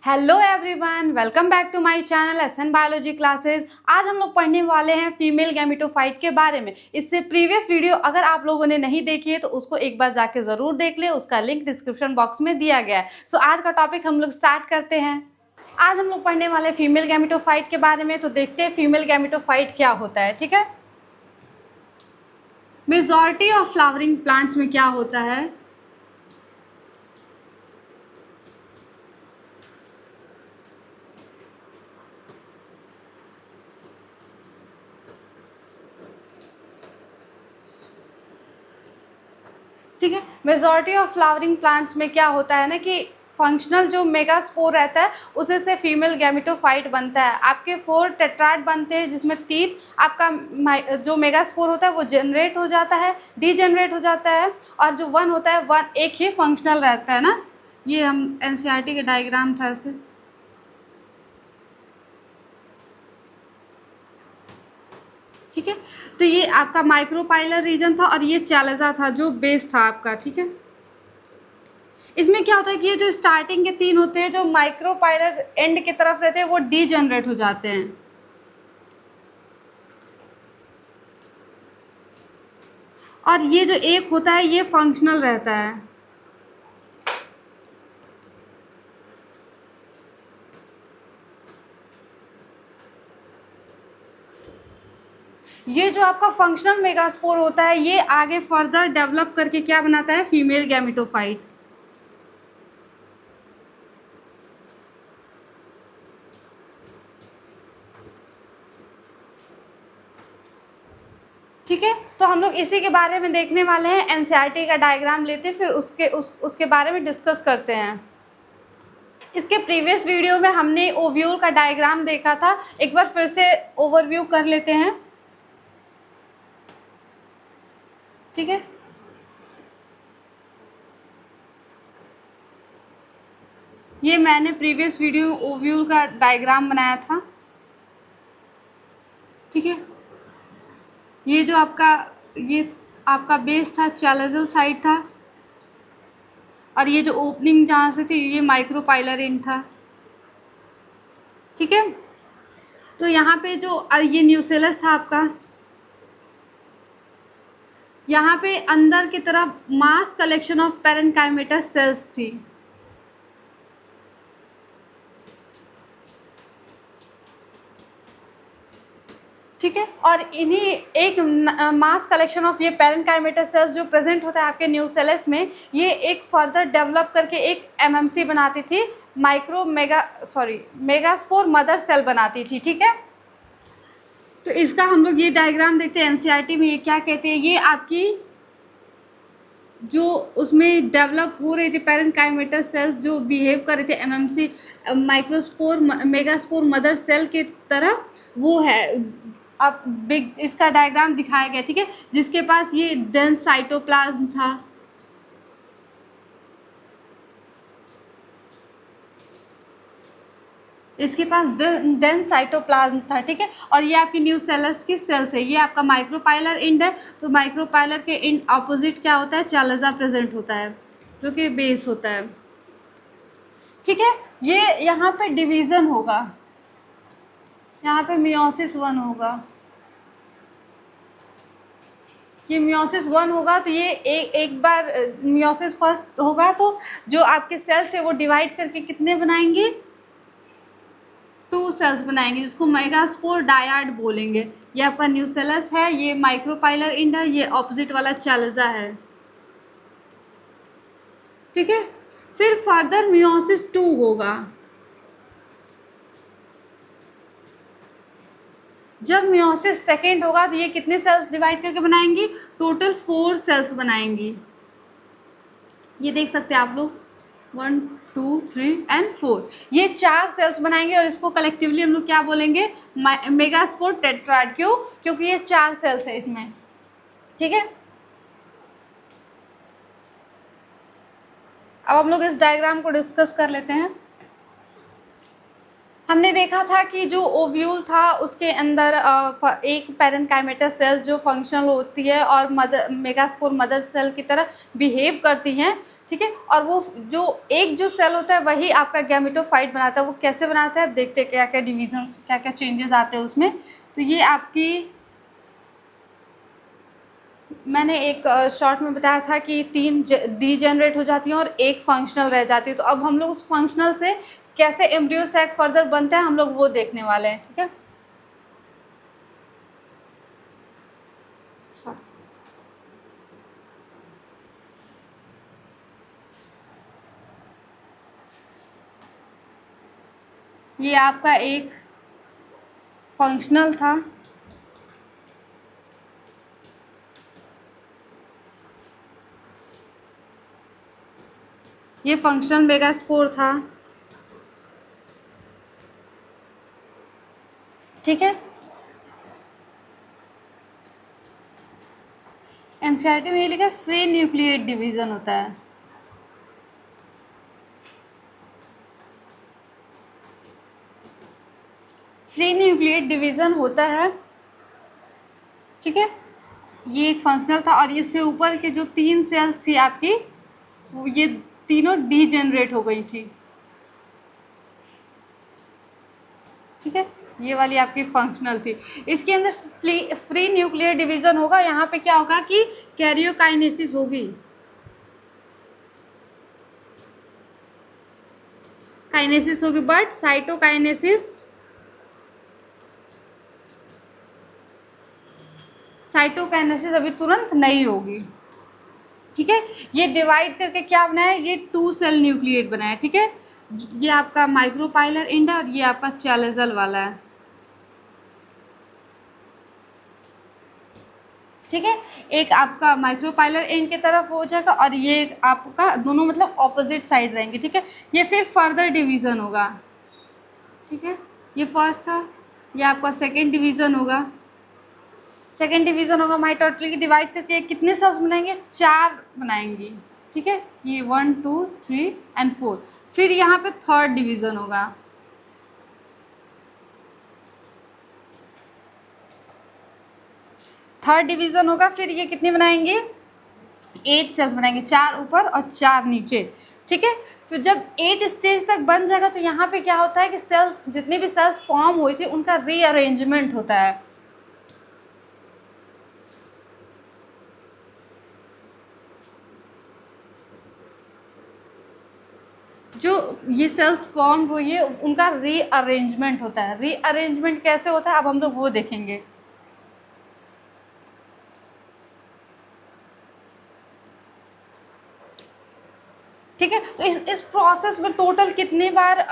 Hello everyone, welcome back to my channel SN biology classes. आज हम लोग पढ़ने वाले हैं फीमेल गैमेटोफाइट के बारे में। इससे प्रीवियस वीडियो अगर आप लोगों ने नहीं देखी है तो उसको एक बार जाके ज़रूर देख ले, उसका लिंक डिस्क्रिप्शन बॉक्स में दिया गया है। सो आज का टॉपिक हम लोग स्टार्ट करते हैं। आज हम लोग पढ़ने वाले फीमेल गैमेटोफाइट के बारे में, तो देखते हैं फीमेल गैमेटोफाइट क्या होता है। ठीक है, मेजॉरिटी ऑफ फ्लावरिंग प्लांट्स में क्या होता है, ठीक है, मेजॉरिटी ऑफ फ्लावरिंग प्लांट्स में क्या होता है ना कि फंक्शनल जो मेगास्पोर रहता है उसे से फीमेल गैमेटोफाइट बनता है। आपके 4 टेट्राड बनते हैं, जिसमें 3 आपका जो मेगास्पोर होता है वो जनरेट हो जाता है, डीजनरेट हो जाता है, और जो 1 होता है 1 एक ही फंक्शनल रहता है ना। ये हम एनसीईआरटी के डायग्राम था ऐसे। ठीक है, तो ये आपका माइक्रोपाइलर रीजन था और ये चैलेजा था जो बेस था आपका। ठीक है, इसमें क्या होता है कि ये जो स्टार्टिंग के 3 होते हैं जो माइक्रोपाइलर एंड की तरफ रहते हैं वो डीजनरेट हो जाते हैं, और ये जो एक होता है ये फंक्शनल रहता है। ये जो आपका फंक्शनल मेगास्पोर होता है ये आगे फर्दर डेवलप करके क्या बनाता है, फीमेल गैमेटोफाइट। ठीक है, तो हम लोग इसी के बारे में देखने वाले हैं। एनसीईआरटी का डायग्राम लेते फिर उसके बारे में डिस्कस करते हैं। इसके प्रीवियस वीडियो में हमने ओव्यूल का डायग्राम देखा था, एक बार फिर से ओवरव्यू कर लेते हैं। ठीक है, ये मैंने प्रीवियस वीडियो में ओव्यूल का डायग्राम बनाया था। ठीक है, ये जो आपका बेस था चैलेजल साइड था, और ये जो ओपनिंग जहाँ से थी ये माइक्रोपाइलर एंड था। ठीक है, तो यहाँ पे जो ये न्यूसेलस था आपका, यहाँ पे अंदर की तरफ मास कलेक्शन ऑफ पैरेन्काइमेटस सेल्स थी। ठीक है, और इन्हीं एक मास कलेक्शन ऑफ ये पैरेन्काइमेटस सेल्स जो प्रेजेंट होता है आपके न्यूसेलस में, ये एक फर्दर डेवलप करके एक एमएमसी बनाती थी, मेगास्पोर मदर सेल बनाती थी। ठीक है, तो इसका हम लोग ये डायग्राम देखते हैं एनसीईआरटी में। ये क्या कहते हैं, ये आपकी जो उसमें डेवलप हो रहे थे पैरेन्काइमेटस सेल्स जो बिहेव कर रहे थे MMC microspore megaspore mother cell की तरह, वो है अब बिग इसका डायग्राम दिखाया गया। ठीक है, जिसके पास ये डेंस साइटोप्लाज्म था। इसके पास डेंस साइटोप्लाज्म था। ठीक है, और ये आपकी न्यूसेलस की सेल्स है। ये आपका माइक्रोपाइलर एंड है, तो माइक्रोपाइलर के एंड ऑपोजिट क्या होता है, चैलेजा प्रेजेंट होता है जो कि बेस होता है। ठीक है, ये यहाँ पे डिवीज़न होगा, यहाँ पे मियोसिस 1 होगा, ये मियोसिस 1 होगा। तो ये एक बार मियोसिस फर्स्ट होगा तो जो आपके सेल्स है वो डिवाइड करके कितने बनाएंगे, 2 सेल्स बनाएंगे, जिसको मेगास्पोर डायाड बोलेंगे। ये आपका न्यूसेलस है, ये माइक्रोपाइलर एंड है, ये ऑपोजिट वाला चैलेजा है। ठीक है, फिर फर्दर मियोसिस 2 होगा। जब मियोसिस सेकेंड होगा तो ये कितने सेल्स डिवाइड करके बनाएंगी, टोटल 4 सेल्स बनाएंगी। ये देख सकते हैं आप लोग, 1 2 3 एंड 4, ये 4 सेल्स बनाएंगे, और इसको कलेक्टिवली हम लोग क्या बोलेंगे, मेगास्पोर टेट्राड। क्यों, क्योंकि ये 4 सेल्स है इसमें। ठीक है, अब हम लोग इस डायग्राम को डिस्कस कर लेते हैं। हमने देखा था कि जो ओव्यूल था उसके अंदर एक पैरेन्काइमेटस सेल्स जो फंक्शनल होती है और मेगास्पोर मदर सेल की तरह बिहेव करती हैं। ठीक है। और वो जो सेल होता है वही आपका गैमेटोफाइट बनाता है। वो कैसे बनाता है देखते हैं, क्या क्या डिवीजन, क्या क्या चेंजेस आते हैं उसमें। तो ये आपकी, मैंने एक शॉर्ट में बताया था कि 3 डीजेनरेट हो जाती हैं और एक फंक्शनल रह जाती है। तो अब हम लोग उस फंक्शनल से कैसे एम्ब्रियो सैक फर्दर बनता है हम लोग वो देखने वाले हैं, ठीक है। ये आपका एक फंक्शनल था, ये फंक्शनल मेगास्पोर था, ठीक है। एनसीईआरटी में ये लिखा है फ्री न्यूक्लिएट डिवीजन होता है। फ्री न्यूक्लिएट डिवीजन होता है, ठीक है। ये एक फंक्शनल था और इसके ऊपर के जो 3 सेल्स थी आपकी, वो ये तीनों डीजेनरेट हो गई थी, ठीक है। ये वाली आपकी फंक्शनल थी। इसके अंदर फ्री न्यूक्लियर डिवीजन होगा। यहाँ पे क्या होगा कि कैरियोकाइनेसिस होगी, काइनेसिस होगी, बट साइटोकाइनेसिस अभी तुरंत नहीं होगी, ठीक है। ये डिवाइड करके क्या बनाया है, ये 2 सेल न्यूक्लिएट बनाया, ठीक है। ये आपका माइक्रोपाइलर एंड है और ये आपका चैलेजल वाला है, ठीक है। एक आपका माइक्रोपाइलर एंड की तरफ हो जाएगा और ये आपका दोनों मतलब ऑपोजिट साइड रहेंगे, ठीक है। ये फिर फर्दर डिवीज़न होगा, ठीक है। ये फर्स्ट था, ये आपका सेकेंड डिवीज़न होगा। सेकेंड डिवीज़न होगा माइटोटिल डिवाइड करके कितने सेल्स बनाएंगे, 4 बनाएंगे, ठीक है। ये 1 2 3 एंड 4। फिर यहाँ पे थर्ड डिवीज़न होगा, थर्ड डिवीज़न होगा। फिर ये कितने बनाएंगे, 8 सेल्स बनाएंगे, 4 ऊपर और 4 नीचे, ठीक है। फिर जब 8 स्टेज तक बन जाएगा तो यहाँ पे क्या होता है कि सेल्स, जितने भी सेल्स फॉर्म हुई थी उनका रीअरेंजमेंट होता है। जो ये सेल्स फॉर्म हुई है उनका रीअरेंजमेंट होता है। रीअरेंजमेंट कैसे होता है अब हम लोग वो देखेंगे, ठीक है। तो इस प्रोसेस में टोटल कितनी बार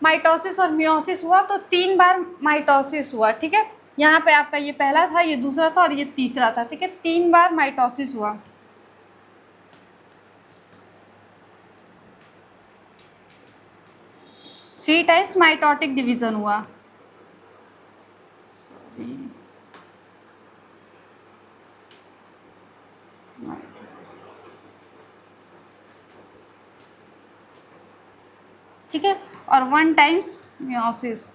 माइटोसिस और मियोसिस हुआ, तो 3 बार माइटोसिस हुआ, ठीक है। यहाँ पे आपका ये पहला था, ये दूसरा था और ये तीसरा था, ठीक है। 3 बार माइटोसिस हुआ, 3 टाइम्स माइटोटिक डिवीजन हुआ, ठीक है। और 1 टाइम्स मियोसिस,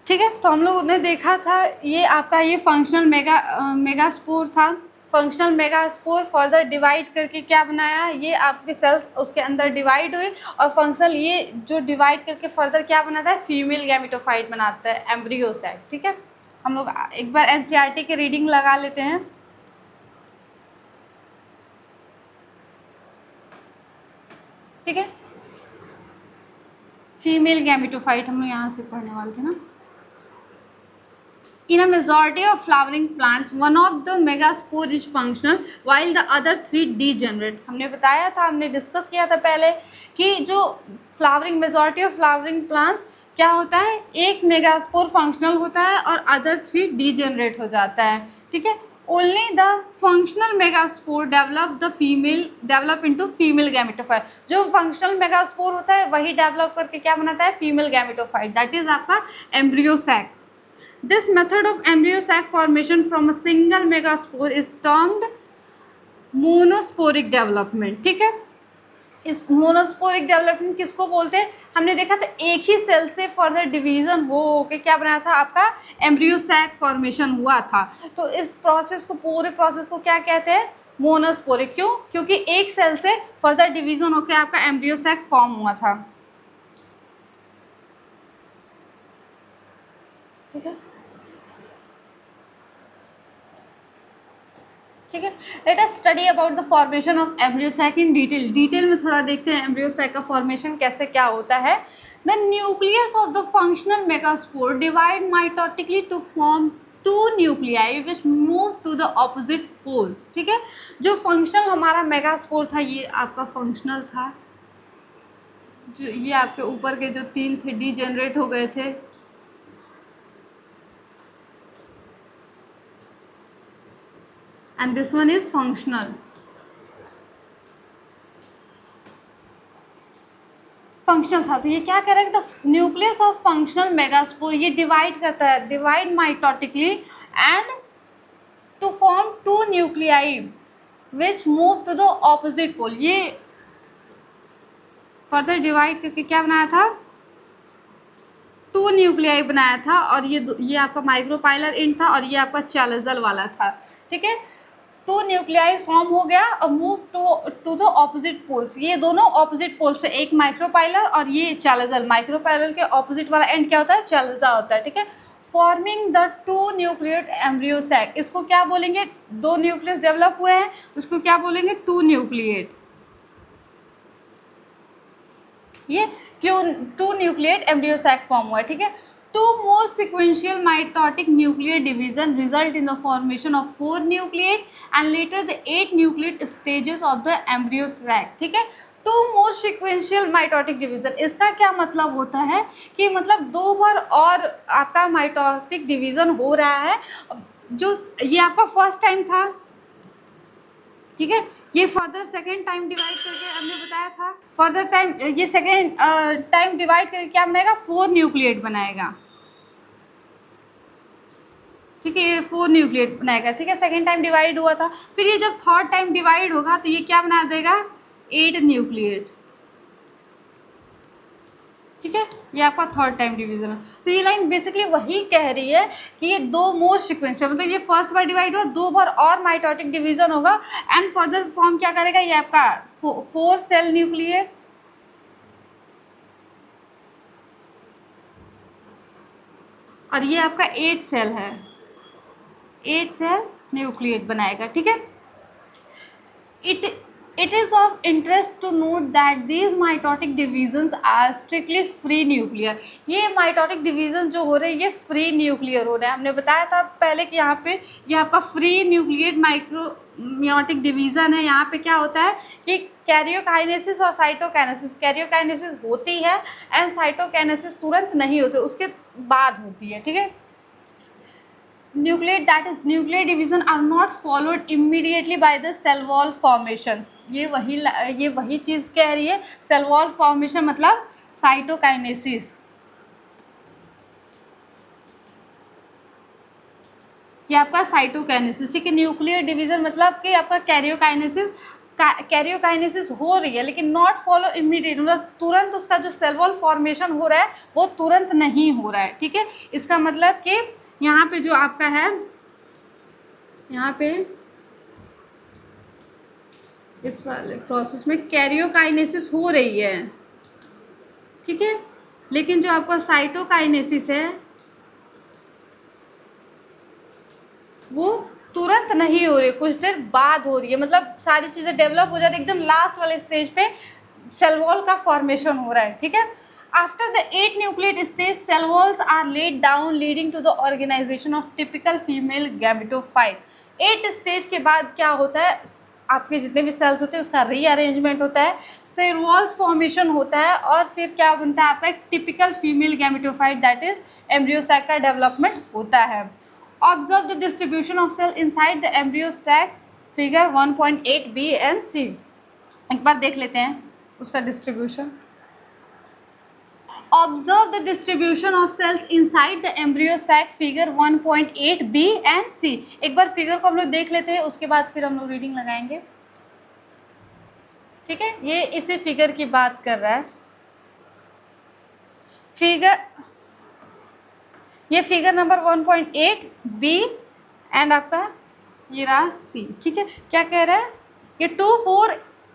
ठीक है। तो हम लोग ने देखा था ये आपका ये फंक्शनल मेगास्पोर था। फंक्शनल मेगास्पोर फर्दर डिवाइड करके क्या बनाया, ये आपके सेल्स उसके अंदर डिवाइड हुए और फंक्शनल ये जो डिवाइड करके फर्दर क्या बनाता है, फीमेल गैमेटोफाइट बनाता है, एम्ब्रियो सैक, ठीक है। हम लोग एक बार एनसीईआरटी की रीडिंग लगा लेते हैं, ठीक है। फीमेल गैमेटोफाइट हम लोग यहाँ से पढ़ने वाले थे ना। In a majority of flowering plants, one of the megaspore is functional, while the other 3 degenerate. हमने बताया था, हमने डिस्कस किया था पहले कि जो मेजॉरिटी ऑफ फ्लावरिंग प्लांट्स क्या होता है, एक मेगास्पोर फंक्शनल होता है और अदर 3 डीजेनरेट हो जाता है, ठीक है। Only the functional megaspore develop into female gametophyte. जो फंक्शनल मेगास्पोर होता है वही डेवलप करके क्या बनाता है, फीमेल गैमेटोफाइट, दैट इज आपका embryo sac. This method of embryo sac formation from a single megaspore is termed monosporic development, ठीक है। इस मोनोस्पोरिक डेवलपमेंट किसको बोलते हैं? हमने देखा था एक ही सेल से फर्दर डिवीजन हो के क्या बनाया था, आपका एम्ब्रियो सैक फॉर्मेशन हुआ था। तो इस प्रोसेस को, पूरे प्रोसेस को क्या कहते हैं? मोनोस्पोरिक। क्यों? क्योंकि एक सेल से फर्दर डिवीजन होकर आपका एम्ब्रियो सैक फॉर्म हुआ था। ठीक है, ठीक है। Let us study about the formation of embryo sac in detail. Detail में थोड़ा देखते हैं एम्ब्रियो सैक का फॉर्मेशन कैसे क्या होता है। The nucleus of the functional megaspore divide mitotically to form two nuclei which move to the opposite poles. ठीक है, जो फंक्शनल हमारा मेगास्पोर था, ये आपका फंक्शनल था, जो ये आपके ऊपर के जो 3 थे डीजेनरेट हो गए थे। And this one is functional. Functional था, तो ये क्या कह रहा है कि the nucleus of functional megaspore ये डिवाइड करता है, divide mitotically and to form two nuclei which move to the opposite pole. ये फर्दर डिवाइड करके क्या बनाया था? 2 न्यूक्लियाई बनाया था, और ये आपका माइक्रोपाइलर एंड था और ये आपका चैलेजल वाला था। ठीक है, 2 न्यूक्लियाई फॉर्म हो गया और move to the opposite poles. ये दोनों ऑपोजिट पोल्स पे, एक माइक्रोपाइलर और ये चैलेजल। माइक्रोपाइलर के ऑपोजिट वाला एंड क्या होता है? चैलेजा होता है। ठीक है, forming the 2 nucleate embryo sac. इसको क्या बोलेंगे? 2 न्यूक्लियस डेवलप हुए हैं तो इसको क्या बोलेंगे? 2 न्यूक्लिएट। ये 2 न्यूक्लिएट एम्ब्रियो सैक फॉर्म हुआ है। ठीक है, 2 more sequential mitotic nuclear division result in the formation of 4 nucleate and later the 8 nucleate stages of the embryo sac। ठीक है, 2 more sequential mitotic division, इसका क्या मतलब होता है कि मतलब 2 बार और आपका माइटोटिक डिवीजन हो रहा है। जो ये आपका फर्स्ट टाइम था, ठीक है, ये फर्दर सेकेंड टाइम डिवाइड करके हमने बताया था, फर्दर टाइम ये सेकेंड टाइम डिवाइड करके क्या बनाएगा? 4 न्यूक्लिएट बनाएगा। ठीक है, ये 4 न्यूक्लिएट बनाएगा। ठीक है, सेकेंड टाइम डिवाइड हुआ था, फिर ये जब थर्ड टाइम डिवाइड होगा तो ये क्या बना देगा? 8 न्यूक्लिएट। ठीक है, ये आपका थर्ड टाइम डिवीजन है। तो ये लाइन बेसिकली वही कह रही है कि ये 2 मोर सिक्वेंशियल, मतलब ये फर्स्ट बार डिवाइड हुआ, 2 बार और माइटोटिक डिवीजन होगा एंड फर्दर फॉर्म क्या करेगा? ये आपका 4 सेल न्यूक्लियर, और ये आपका 8 सेल है, 8 सेल न्यूक्लिएट बनाएगा। ठीक है, It is of interest to note that these mitotic divisions are strictly free nuclear। ये माइटोटिक डिवीजन जो हो रहे हैं ये फ्री न्यूक्लियर हो रहे हैं। हमने बताया था पहले कि यहाँ पे ये आपका फ्री न्यूक्लिएट माइक्रोमियोटिक डिवीजन है। यहाँ पे क्या होता है कि कैरियोकाइनेसिस और साइटोकाइनेसिस, कैरियोकाइनेसिस होती है एंड साइटोकाइनेसिस तुरंत नहीं होती, उसके बाद होती है। ठीक है, nucleate that is nuclear division are not followed immediately by the cell wall formation। ये वही चीज़ कह रही है, सेल वॉल फॉर्मेशन मतलब साइटोकाइनेसिस। ये आपका साइटोकाइनेसिस। ठीक है, न्यूक्लियर डिवीजन मतलब कि आपका कैरियोकाइनेसिस हो रही है लेकिन नॉट फॉलो इमीडिएट, मतलब तुरंत उसका जो सेल वॉल फॉर्मेशन हो रहा है वो तुरंत नहीं हो रहा है। ठीक है, इसका मतलब कि यहाँ पे जो आपका है, यहाँ पे इस वाले प्रोसेस में कैरियोकाइनेसिस हो रही है। ठीक है, लेकिन जो आपका साइटोकाइनेसिस है वो तुरंत नहीं हो रही, कुछ देर बाद हो रही है। मतलब सारी चीज़ें डेवलप हो जा रही है, एकदम लास्ट वाले स्टेज पे सेल वॉल का फॉर्मेशन हो रहा है। ठीक है, After the 8 nucleate stage, cell walls are laid down, leading to the organization of typical female gametophyte। 8 stage के बाद क्या होता है? आपके जितने भी सेल्स होते हैं उसका रीअरेंजमेंट होता है, सेल वॉल्स फॉर्मेशन होता है और फिर क्या बनता है? आपका एक typical female gametophyte that is embryo sac का डेवलपमेंट होता है। Observe the distribution of cell inside the embryo sac, figure 1.8b and c। एक बार देख लेते हैं उसका distribution. Observe the distribution of cells inside the embryo sac, figure 1.8b and c। एक बार फिगर को हम लोग देख लेते हैं, उसके बाद फिर हम लोग रीडिंग लगाएंगे। ठीक है, ये इसी फिगर की बात कर रहा है। ये फिगर नंबर 1.8 बी एंड आपका ये रहा सी। ठीक है, क्या कह रहा है, ये 2, 4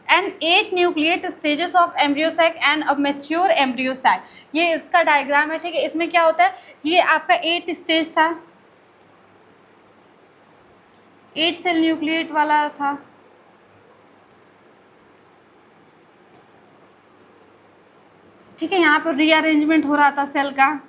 and 8 nucleate stages of embryo sac and a mature embryo sac, ये इसका डायग्राम है। ठीक है, इसमें क्या होता है, ये आपका 8 स्टेज था, 8 सेल न्यूक्लिएट वाला था। ठीक है, यहाँ पर रीअरेंजमेंट हो रहा था सेल का।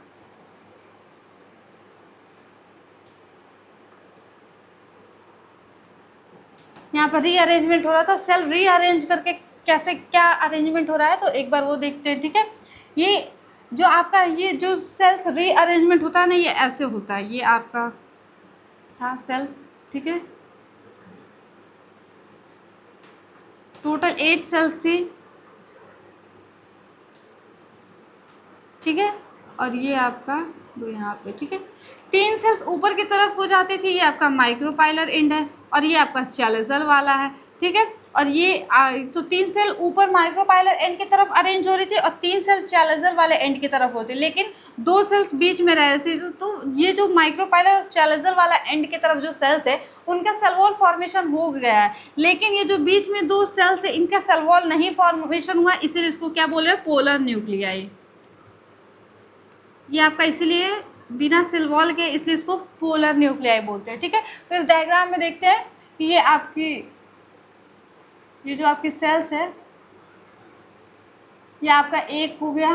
यहाँ पर रीअरेंजमेंट हो रहा था, सेल रीअरेंज करके कैसे क्या अरेंजमेंट हो रहा है तो एक बार वो देखते हैं। ठीक है, ये जो आपका ये जो सेल्स रीअरेंजमेंट होता है ना, ये ऐसे होता है। ये आपका था सेल। ठीक है, टोटल 8 सेल्स थी। ठीक है, और ये आपका दो यहाँ पे। ठीक है, 3 सेल्स ऊपर की तरफ हो जाती थी, ये आपका माइक्रोपाइलर एंड है, और ये आपका चैलेजल वाला है। ठीक है, और ये तो 3 सेल ऊपर माइक्रोपाइलर एंड की तरफ अरेंज हो रही थी और 3 सेल चैलेजल वाले एंड की तरफ होती, लेकिन 2 सेल्स बीच में रह रही थी। तो ये जो माइक्रोपाइलर और चैलेजल वाला एंड की तरफ जो सेल्स है उनका सेल वॉल फॉर्मेशन हो गया है, लेकिन ये जो बीच में 2 सेल्स है इनका सेल वॉल नहीं फॉर्मेशन हुआ, इसीलिए इसको क्या बोल रहे हैं, पोलर न्यूक्लियाई। ये आपका इसीलिए बिना सेल वॉल के, इसलिए इसको पोलर न्यूक्लियाई बोलते हैं। ठीक है, तो इस डायग्राम में देखते हैं कि ये आपकी ये जो आपकी सेल्स है, ये आपका एक हो गया,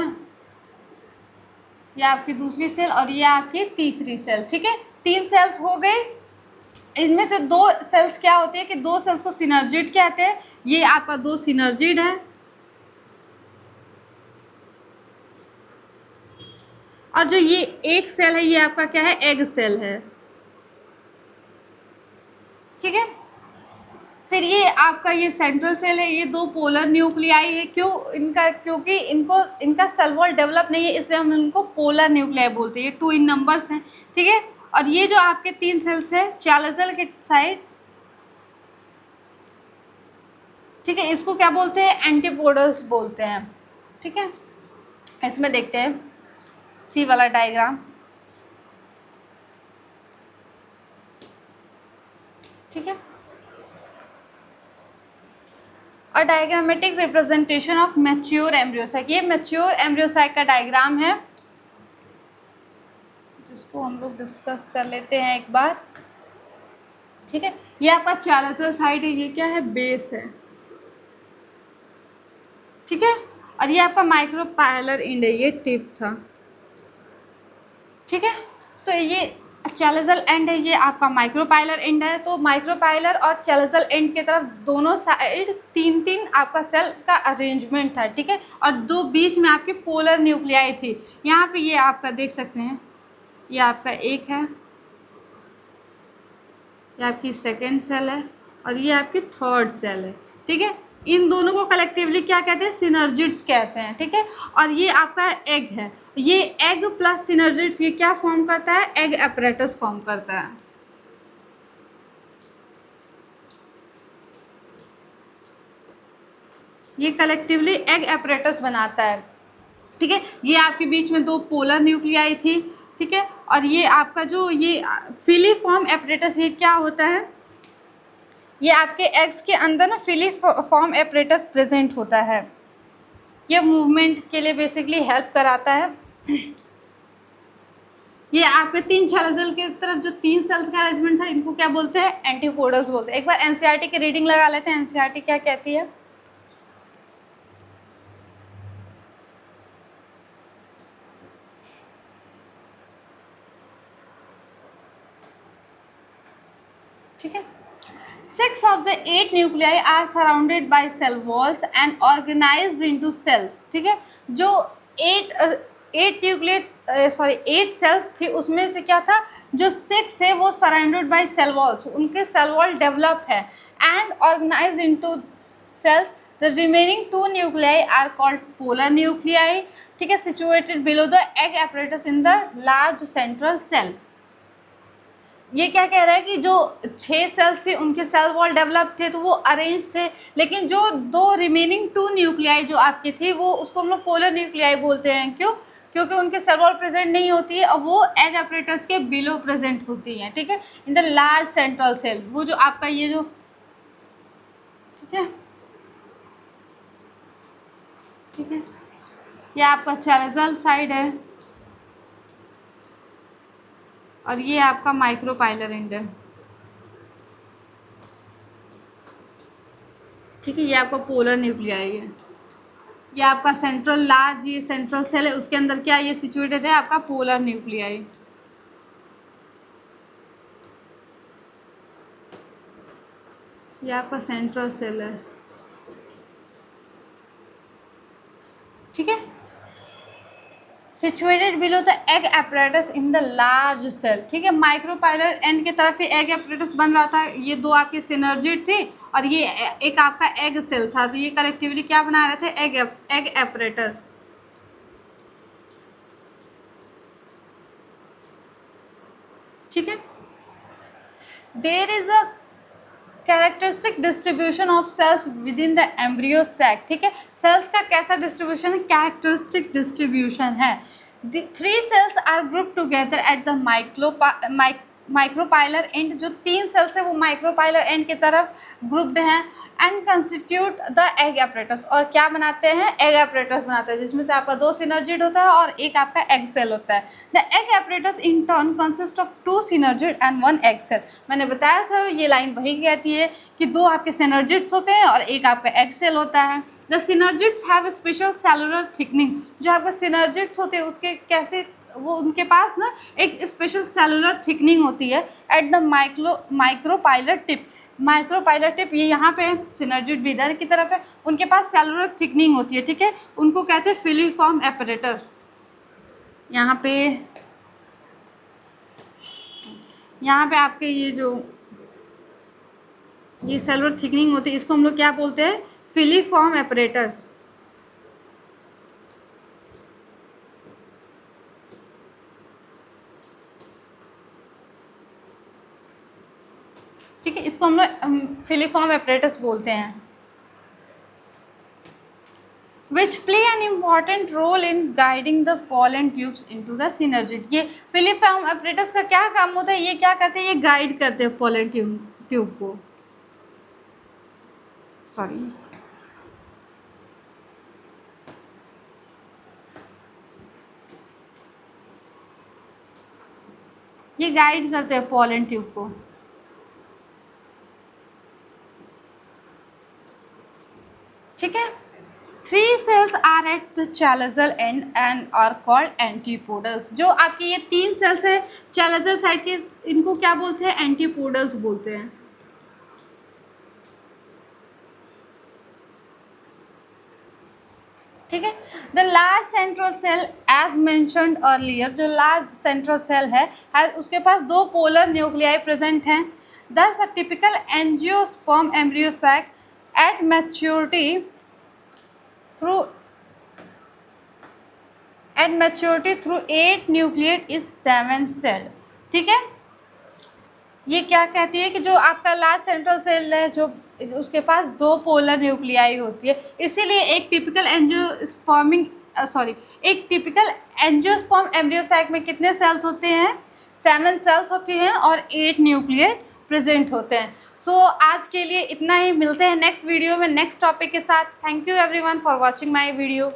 ये आपकी दूसरी सेल और ये आपकी तीसरी सेल। ठीक है, 3 सेल्स हो गए। इनमें से 2 सेल्स क्या होते हैं कि 2 सेल्स को सिनर्जिड कहते हैं। ये आपका 2 सिनर्जिड है, और जो ये एक सेल है ये आपका क्या है, एग सेल है। ठीक है, फिर ये आपका ये सेंट्रल सेल है, ये 2 पोलर न्यूक्लियाई है। क्योंकि इनका सेल वॉल डेवलप नहीं है, इसलिए हम इनको पोलर न्यूक्लियाई बोलते हैं। ये 2 इन नंबर्स हैं। ठीक है, और ये जो आपके 3 सेल्स है चैलेजल के साइड, ठीक है, इसको क्या बोलते हैं, एंटीपोडल्स बोलते हैं। ठीक है, इसमें देखते हैं सी वाला डायग्राम। ठीक है, और diagrammatic representation of mature embryo sac, ये मैच्योर एम्ब्रियोसाइक का डायग्राम है जिसको हम लोग डिस्कस कर लेते हैं एक बार। ठीक है, ये आपका चैलेजल साइड है, ये क्या है, बेस है। ठीक है, और ये आपका माइक्रोपाइलर एंड है, ये टिप था। ठीक है, तो ये चैलेजल एंड है, ये आपका माइक्रोपाइलर एंड है। तो माइक्रोपाइलर और चैलेजल एंड की तरफ दोनों साइड 3-3 आपका सेल का अरेंजमेंट था। ठीक है, और 2 बीच में आपकी पोलर न्यूक्लियाई थी। यहाँ पे ये आपका देख सकते हैं, ये आपका एक है, ये आपकी सेकेंड सेल है और ये आपकी थर्ड सेल है। ठीक है, इन दोनों को कलेक्टिवली क्या कहते हैं, सिनर्जिड्स कहते हैं। ठीक है, और ये आपका एग है, ये एग प्लस सिनर्जिड्स ये क्या फॉर्म करता है, एग apparatus फॉर्म करता है। ये कलेक्टिवली एग apparatus बनाता है। ठीक है, ये आपके बीच में 2 पोलर न्यूक्लियाई थी। ठीक है, और ये आपका जो ये फिलीफॉर्म apparatus ये क्या होता है, ये आपके एग्स के अंदर ना फिलीफॉर्म apparatus प्रेजेंट होता है। ये मूवमेंट के लिए बेसिकली हेल्प कराता है। ये आपके 3 चैलेजल की तरफ जो 3 सेल्स का अरेंजमेंट था, इनको क्या बोलते हैं, एंटीपोडल्स बोलते हैं। एक बार एनसीईआरटी की रीडिंग लगा लेते हैं, एनसीईआरटी क्या कहती है। ठीक है, 6 of the 8 nuclei are surrounded by cell walls and organized into cells। ठीक है, जो 8 सेल्स थी उसमें से क्या था, जो 6 है वो सराउंडेड बाय सेल वॉल्स, उनके सेल वॉल डेवलप है and organise into cells. The remaining 2 nuclei are called polar nuclei. ठीक है, situated below the egg apparatus in the large central cell. ये क्या कह रहा है कि जो 6 सेल्स थे उनके सेल वॉल डेवलप थे तो वो अरेंज थे, लेकिन जो 2 रिमेनिंग 2 न्यूक्लियाई जो आपके थे वो उसको हम लोग पोलर न्यूक्लियाई बोलते हैं। क्यों? क्योंकि उनके सेल वॉल प्रेजेंट नहीं होती है और वो एग एपरेटस के बिलो प्रेजेंट होती हैं। ठीक है, in the large central cell, वो जो आपका ये जो, ठीक है, ठीक है, ये आपका चैलेजल साइड है और ये आपका माइक्रोपाइलर एंड है। ठीक है, ये आपका पोलर न्यूक्लियाई है। ये आपका सेंट्रल लार्ज ये सेंट्रल सेल है, उसके अंदर क्या ये सिचुएटेड है आपका पोलर न्यूक्लियाई। ये आपका सेंट्रल सेल है। ठीक है, situated below the egg apparatus in the large cell. ठीक है, माइक्रोपाइलर एंड की तरफ ही एग एपरेटस बन रहा था। ये 2 आपके सिनर्जिड थे और ये एक आपका एग सेल था, तो ये कलेक्टिवली क्या बना रहे थे? Egg apparatus. ठीक है, there is a characteristic distribution of cells within the embryo sac. ठीक है, सेल्स का कैसा डिस्ट्रीब्यूशन है? कैरेक्टरिस्टिक डिस्ट्रीब्यूशन है। The 3 cells are grouped together at the micropylar end. जो 3 सेल्स है वो माइक्रोपाइलर एंड की तरफ ग्रुप्ड हैं and constitute the egg apparatus. और क्या बनाते हैं? एग एपरेटस बनाते हैं, जिसमें से आपका 2 सिनर्जिड होता है और एक आपका एग सेल होता है। The egg apparatus in turn consist of 2 synergid and 1 egg cell. मैंने बताया था ये लाइन वही कहती है कि 2 आपके सिनर्जिड्स होते हैं और एक आपका एग सेल होता है। The synergids have special cellular thickening. जो आपके सिनर्जिड्स होते हैं उसके कैसे, वो उनके पास ना एक स्पेशल सेलुलर थिकनिंग होती है at the micropylar tip. Micropylar tip ये यहाँ पे सिनर्जिड भी इधर की तरफ है, उनके पास सेलुलर थिकनिंग होती है। ठीक है, उनको कहते हैं फिलीफॉर्म एपरेटस। यहाँ पे आपके ये जो ये सेलुलर थिकनिंग होती है इसको हम लोग क्या बोलते हैं? Filiform apparatus. ठीक है, इसको हम लोग फिलीफॉर्म एपरेटस बोलते हैं। Which play an important role in guiding the pollen tubes into the synergid. ये फिलीफॉर्म एपरेटस का क्या काम होता है? ये क्या करते हैं? ये गाइड करते हैं पॉलन ट्यूब को। सॉरी, ये गाइड करते हैं पॉलन ट्यूब को। ठीक है, 3 cells are at the chalazal end and are called antipodals. जो आपकी ये 3 सेल्स है चैलेजल साइड के, इनको क्या बोलते हैं? एंटीपोडल्स बोलते हैं। ठीक है, the large central cell as mentioned earlier. जो लार्ज सेंट्रल सेल है उसके पास 2 पोलर न्यूक्लियाई प्रेजेंट हैं। Thus a typical angiosperm embryo sac at maturity through 8 nucleate is 7 celled. ठीक है, ये क्या कहती है कि जो आपका लार्ज सेंट्रल सेल है जो उसके पास 2 पोलर न्यूक्लियाई होती है, इसीलिए एक टिपिकल एंजियोस्पर्म एम्ब्रियो सैक में कितने सेल्स होते हैं? 7 सेल्स होती हैं और 8 न्यूक्लिएट प्रेजेंट होते हैं। सो आज के लिए इतना ही, मिलते हैं नेक्स्ट वीडियो में नेक्स्ट टॉपिक के साथ। Thank you everyone for watching my video.